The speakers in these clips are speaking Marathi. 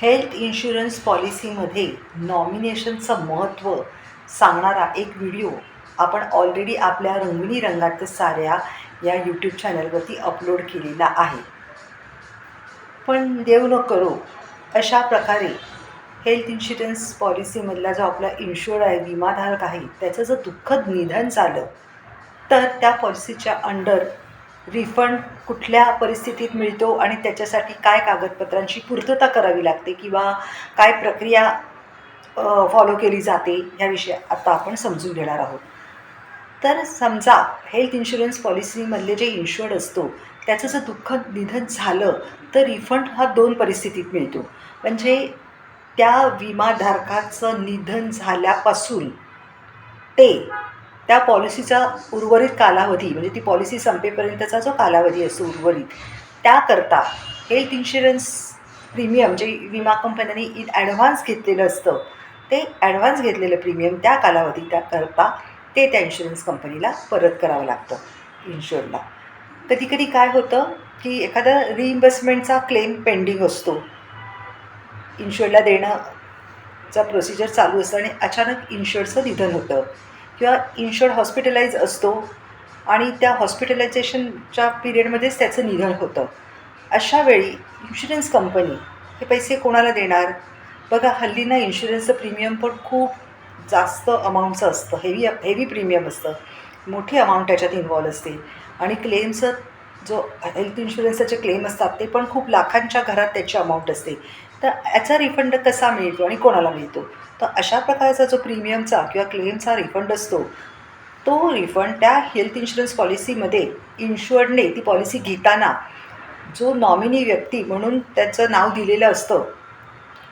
हेल्थ इन्शुरन्स पॉलिसीमध्ये नॉमिनेशनचं महत्त्व सांगणारा एक व्हिडिओ आपण ऑलरेडी आपल्या रंगीनी रंगात साऱ्या या यूट्यूब चॅनलवरती अपलोड केलेला आहे. पण देव न करो अशा प्रकारे हेल्थ इन्शुरन्स पॉलिसीमधला जो आपला इन्शुअर आहे, विमाधारक आहे, त्याचं जर दुःखद निधन झालं तर त्या पॉलिसीच्या अंडर रिफंड कुठल्या परिस्थितीत मिळतो आणि त्याच्यासाठी काय कागदपत्रांची पूर्तता करावी लागते किंवा काय प्रक्रिया फॉलो केली जाते ह्याविषयी आता आपण समजून घेणार आहोत. तर समजा हेल्थ इन्शुरन्स पॉलिसीमधले जे इन्शुअर्ड असतो त्याचं जर दुःखद निधन झालं तर रिफंड हा 2 परिस्थितीत मिळतो. म्हणजे त्या विमाधारकाचं निधन झाल्यापासून ते त्या पॉलिसीचा उर्वरित कालावधी, म्हणजे ती पॉलिसी संपेपर्यंतचा जो कालावधी असतो उर्वरित, त्याकरता हेल्थ इन्शुरन्स प्रीमियम जे विमा कंपन्यांनी इन ॲडव्हान्स घेतलेलं असतं, ते ॲडव्हान्स घेतलेलं प्रीमियम त्या कालावधी त्याकरता ते त्या इन्शुरन्स कंपनीला परत करावं लागतं इन्शुअरला. कधीकधी काय होतं की एखादा रिइम्बर्समेंटचा क्लेम पेंडिंग असतो, इन्शुअरला देणंचा प्रोसिजर चालू असतं आणि अचानक इन्शुअरचं निधन होतं किंवा इन्शुअर्ड हॉस्पिटलाइज असतो आणि त्या हॉस्पिटलायझेशनच्या पिरियडमध्येच त्याचं निधन होतं. अशा वेळी इन्शुरन्स कंपनी हे पैसे कोणाला देणार? बघा, हल्ली ना इन्शुरन्सचं प्रीमियम पण खूप जास्त अमाऊंटचं असतं, हेवी प्रीमियम असतं, मोठी अमाऊंट त्याच्यात इन्व्हॉल्व असते आणि क्लेमचं जो हेल्थ इन्शुरन्सचे क्लेम असतात ते पण खूप लाखांच्या घरात त्याची अमाऊंट असते. तर याचा रिफंड कसा मिळतो आणि कोणाला मिळतो? तर अशा प्रकारचा जो प्रीमियमचा किंवा क्लेमचा रिफंड असतो, तो रिफंड त्या हेल्थ इन्शुरन्स पॉलिसीमध्ये इन्शुअर्डने ती पॉलिसी घेताना जो नॉमिनी व्यक्ती म्हणून त्याचं नाव दिलेलं असतं,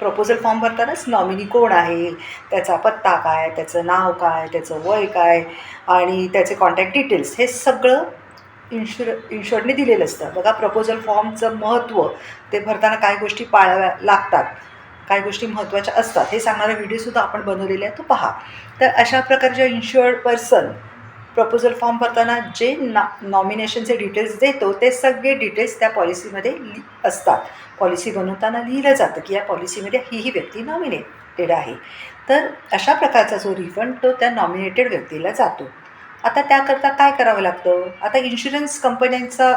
प्रपोजल फॉर्म भरतानाच नॉमिनी कोण आहे, त्याचा पत्ता काय, त्याचं नाव काय, त्याचं वय काय आणि त्याचे कॉन्टॅक्ट डिटेल्स, हे सगळं इन्शुअर्डने दिलेलं असतं. बघा, प्रपोजल फॉर्मचं महत्त्व, ते भरताना काय गोष्टी पाळाव्या लागतात, काय गोष्टी महत्त्वाच्या असतात, हे सांगणारा व्हिडिओसुद्धा आपण बनवलेला आहे, तो पहा. तर अशा प्रकारच्या इन्शुअर्ड पर्सन प्रपोजल फॉर्म भरताना जे नॉमिनेशनचे डिटेल्स देतो ते सगळे डिटेल्स त्या पॉलिसीमध्ये असतात. पॉलिसी बनवताना लिहिलं जातं की या पॉलिसीमध्ये ही व्यक्ती नॉमिनेटेड आहे. तर अशा प्रकारचा जो रिफंड तो त्या नॉमिनेटेड व्यक्तीला जातो. आता त्याकरता काय करावं लागतं? आता इन्शुरन्स कंपन्यांचा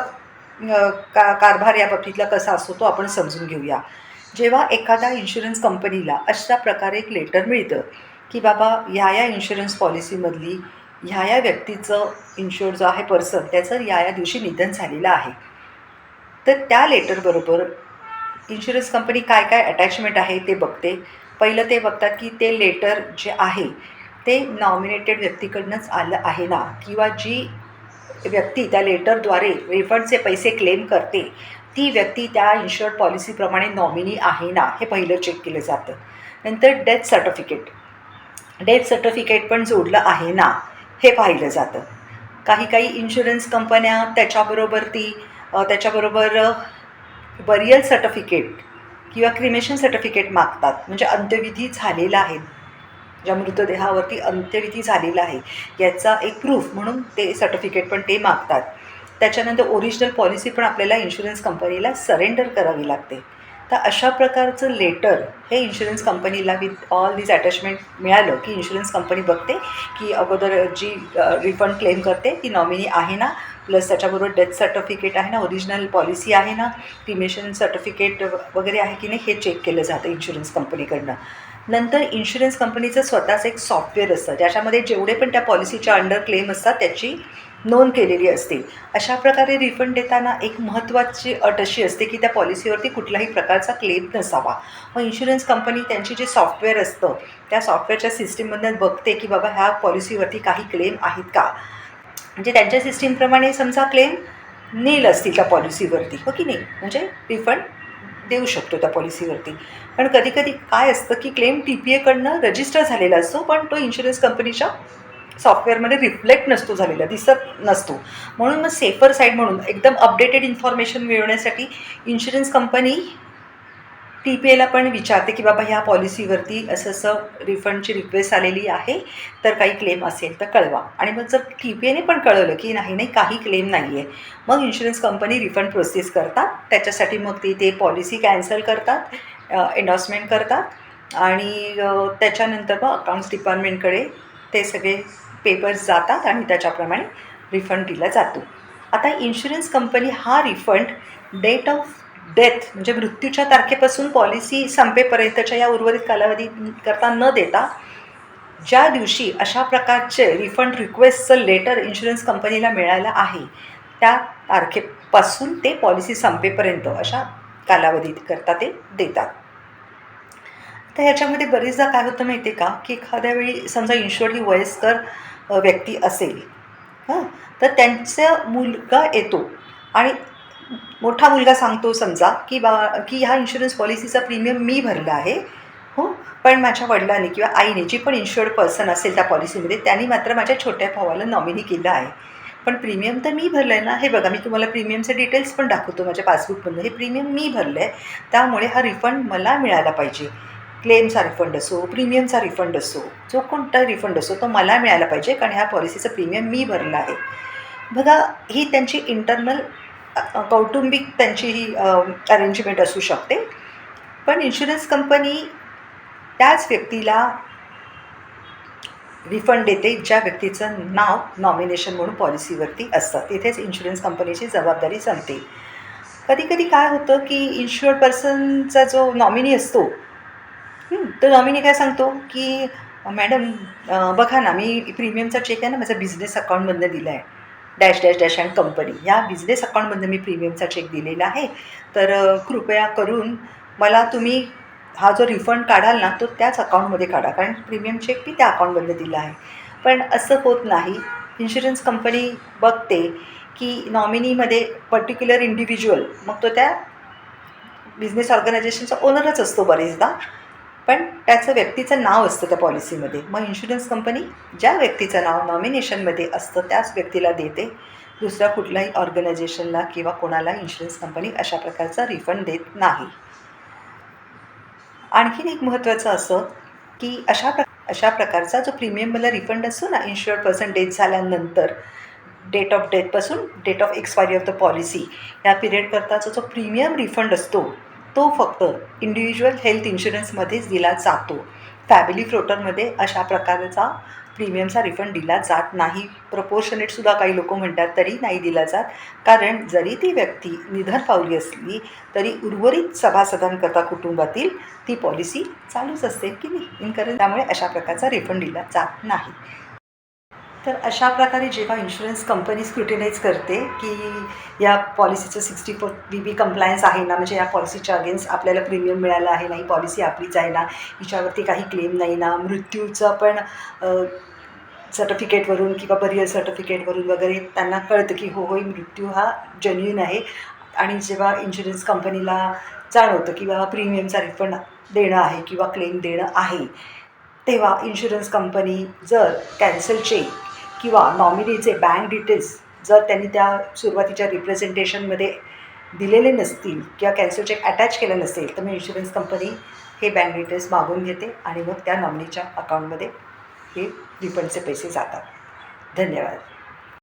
कारभार या बाबतीतला कसा असतो तो आपण समजून घेऊया. जेव्हा एखादा इन्शुरन्स कंपनीला अशा प्रकारे एक लेटर मिळतं की बाबा ह्या इन्शुरन्स पॉलिसीमधली ह्या व्यक्तीचं इन्शुअर्ड जो आहे पर्सन, त्याचं या दिवशी निधन झालेलं आहे, तर त्या लेटरबरोबर इन्शुरन्स कंपनी काय काय अटॅचमेंट आहे ते बघते. पहिलं ते बघतात की ते लेटर जे आहे ते नॉमिनेटेड व्यक्तीकडनंच आलं आहे ना, किंवा जी व्यक्ती त्या लेटरद्वारे रिफंडचे पैसे क्लेम करते ती व्यक्ती त्या इन्शुअर्ड पॉलिसीप्रमाणे नॉमिनी आहे ना, हे पहिलं चेक केलं जातं. नंतर डेथ सर्टिफिकेट पण जोडलं आहे ना, हे पाहिलं जातं. काही इन्शुरन्स कंपन्या त्याच्याबरोबर बरियल सर्टिफिकेट किंवा क्रिमेशन सर्टिफिकेट मागतात, म्हणजे अंत्यविधी झालेला आहे, ज्या मृतदेहावरती अंत्यविधी झालेला आहे याचा एक प्रूफ म्हणून ते सर्टिफिकेट पण ते मागतात. त्याच्यानंतर ओरिजिनल पॉलिसी पण आपल्याला इन्शुरन्स कंपनीला सरेंडर करावी लागते. तर अशा प्रकारचं लेटर हे इन्शुरन्स कंपनीला विथ ऑल दिस अटॅचमेंट मिळालं की इन्शुरन्स कंपनी बघते की अगोदर जी रिफंड क्लेम करते ती नॉमिनी आहे ना, प्लस त्याच्याबरोबर डेथ सर्टिफिकेट आहे ना, ओरिजिनल पॉलिसी आहे ना, क्रिमेशन सर्टिफिकेट वगैरे आहे की नाही, हे चेक केलं जातं इन्शुरन्स कंपनीकडनं. नंतर इन्शुरन्स कंपनीचं स्वतःचं एक सॉफ्टवेअर असतं, ज्याच्यामध्ये जेवढे पण त्या पॉलिसीच्या अंडर क्लेम असतात त्याची नोंद केलेली असते. अशा प्रकारे रिफंड देताना एक महत्त्वाची अट अशी असते की त्या पॉलिसीवरती कुठल्याही प्रकारचा क्लेम नसावा. मग इन्शुरन्स कंपनी त्यांची जे सॉफ्टवेअर असतं त्या सॉफ्टवेअरच्या सिस्टीममधून बघते की बाबा ह्या पॉलिसीवरती काही क्लेम आहेत का. म्हणजे त्यांच्या सिस्टीमप्रमाणे समजा क्लेम नील असतील त्या पॉलिसीवरती, हो की नाही, म्हणजे रिफंड देऊ शकतो त्या पॉलिसीवरती. पण कधीकधी काय असतं की क्लेम TPAकडनं रजिस्टर झालेला असतो पण तो इन्शुरन्स कंपनीच्या सॉफ्टवेअरमध्ये रिफ्लेक्ट नसतो झालेला, दिसत नसतो. म्हणून मग सेफर साईड म्हणून एकदम अपडेटेड इन्फॉर्मेशन मिळवण्यासाठी इन्शुरन्स कंपनी TPAला पण विचारते की बाबा ह्या पॉलिसीवरती असं असं रिफंडची रिक्वेस्ट आलेली आहे, तर काही क्लेम असेल तर कळवा. आणि मग जर TPAने पण कळवलं की नाही नाही काही क्लेम नाही आहे, मग इन्शुरन्स कंपनी रिफंड प्रोसेस करतात. त्याच्यासाठी मग ते पॉलिसी कॅन्सल करतात, एन्डॉर्समेंट करतात आणि त्याच्यानंतर मग अकाउंट्स डिपार्टमेंटकडे ते सगळे पेपर्स जातात आणि त्याच्याप्रमाणे रिफंड दिला जातो. आता इन्शुरन्स कंपनी हा रिफंड डेट ऑफ डेथ म्हणजे मृत्यूच्या तारखेपासून पॉलिसी संपेपर्यंतच्या या उर्वरित कालावधी करता न देता ज्या दिवशी अशा प्रकारचे रिफंड रिक्वेस्टचं लेटर इन्शुरन्स कंपनीला मिळालं आहे त्या तारखेपासून ते पॉलिसी संपेपर्यंत अशा कालावधीकरता ते देतात. तर ह्याच्यामध्ये बरेचदा काय होतं माहिती आहे का, की एखाद्या वेळी समजा इन्शुअर्ड ही वयस्कर व्यक्ती असेल, तर त्यांचा मुलगा येतो आणि मोठा मुलगा सांगतो समजा की ह्या इन्शुरन्स पॉलिसीचा प्रीमियम मी भरला आहे, हो, पण माझ्या वडिलांनी किंवा आईने जी पण इन्शुअर्ड पर्सन असेल त्या पॉलिसीमध्ये त्यांनी मात्र माझ्या छोट्या भावाला नॉमिनी केलं आहे, पण प्रीमियम तर मी भरलं आहे ना. हे बघा मी तुम्हाला प्रीमियमचे डिटेल्स पण दाखवतो माझ्या पासबुकमधून. हे प्रीमियम मी भरलं आहे, त्यामुळे हा रिफंड मला मिळाला पाहिजे. क्लेमचा रिफंड असो, प्रीमियमचा रिफंड असो, जो कोणता रिफंड असो तो मला मिळाला पाहिजे, कारण ह्या पॉलिसीचं प्रीमियम मी भरलं आहे. बघा ही त्यांची इंटरनल कौटुंबिक त्यांची ही अरेंजमेंट असू शकते, पण इन्शुरन्स कंपनी त्याच व्यक्तीला रिफंड देते ज्या व्यक्तीचं नाव नॉमिनेशन म्हणून पॉलिसीवरती असतं. तिथेच इन्शुरन्स कंपनीची जबाबदारी संपते. कधी कधी काय होतं की इन्शुअर्ड पर्सनचा जो नॉमिनी असतो तो नॉमिनी काय सांगतो की मॅडम बघा ना, मी प्रीमियमचा चेक आहे ना माझा बिझनेस अकाउंटमधनं दिला आहे, dash dash dash and company या बिझनेस अकाउंटमधनं मी प्रीमियमचा चेक दिलेला आहे, तर कृपया करून मला तुम्ही हा जो रिफंड काढाल ना तो त्याच अकाउंटमध्ये काढा, कारण प्रीमियम चेक मी त्या अकाउंटमधनं दिला आहे. पण असं होत नाही. इन्शुरन्स कंपनी बघते की नॉमिनीमध्ये पर्टिक्युलर इंडिव्हिज्युअल, मग तो त्या बिझनेस ऑर्गनायझेशनचा ओनरच असतो बरेचदा, पण त्याचं व्यक्तीचं नाव असतं त्या पॉलिसीमध्ये. मग इन्शुरन्स कंपनी ज्या व्यक्तीचं नाव नॉमिनेशनमध्ये असतं त्याच व्यक्तीला देते. दुसऱ्या कुठल्याही ऑर्गनायझेशनला किंवा कोणाला इन्शुरन्स कंपनी अशा प्रकारचा रिफंड देत नाही. आणखीन एक महत्त्वाचं असं की अशा प्रकारचा जो प्रीमियमला रिफंड असतो ना इन्शुअर्ड पर्सन डेथ झाल्यानंतर, डेट ऑफ डेथपासून date of expiry of the policy या पिरियडकरताचा जो प्रीमियम रिफंड असतो तो फक्त इंडिव्हिज्युअल हेल्थ इन्शुरन्समध्येच दिला जातो. फॅमिली फ्लोटरमध्ये अशा प्रकारचा प्रीमियमचा रिफंड दिला जात नाही. प्रपोर्शनेटसुद्धा काही लोक म्हणतात तरी नाही दिला जात, कारण जरी ती व्यक्ती निधन पावली असली तरी उर्वरित सभासदांकरता कुटुंबातील ती पॉलिसी चालूच असते की नाही इनकरेक्ट, त्यामुळे अशा प्रकारचा रिफंड दिला जात नाही. तर अशा प्रकारे जेव्हा इन्शुरन्स कंपनी स्क्रुटिनाइज करते की या पॉलिसीचं 64 BB कंप्लायन्स आहे ना, म्हणजे या पॉलिसीच्या अगेन्स्ट आपल्याला प्रीमियम मिळालं आहे ना, ही पॉलिसी आपलीच आहे ना, हिच्यावरती काही क्लेम नाही ना, मृत्यूचं पण सर्टिफिकेटवरून किंवा बरियल सर्टिफिकेटवरून वगैरे त्यांना कळतं की हो मृत्यू हा जेन्युइन आहे. आणि जेव्हा इन्शुरन्स कंपनीला जाणवतं की बाबा प्रीमियमचा रिफंड देणं आहे किंवा क्लेम देणं आहे, तेव्हा इन्शुरन्स कंपनी जर कॅन्सल चेक किंवा नॉमिनीचे बँक डिटेल्स जर त्यांनी त्या सुरुवातीच्या रिप्रेझेंटेशनमध्ये दिलेले नसतील किंवा कॅन्सल चेक अटॅच केलं नसेल, तर मग इन्शुरन्स कंपनी हे बँक डिटेल्स मागून घेते आणि मग त्या नॉमिनीच्या अकाउंटमध्ये हे रिफंडचे पैसे जातात. धन्यवाद.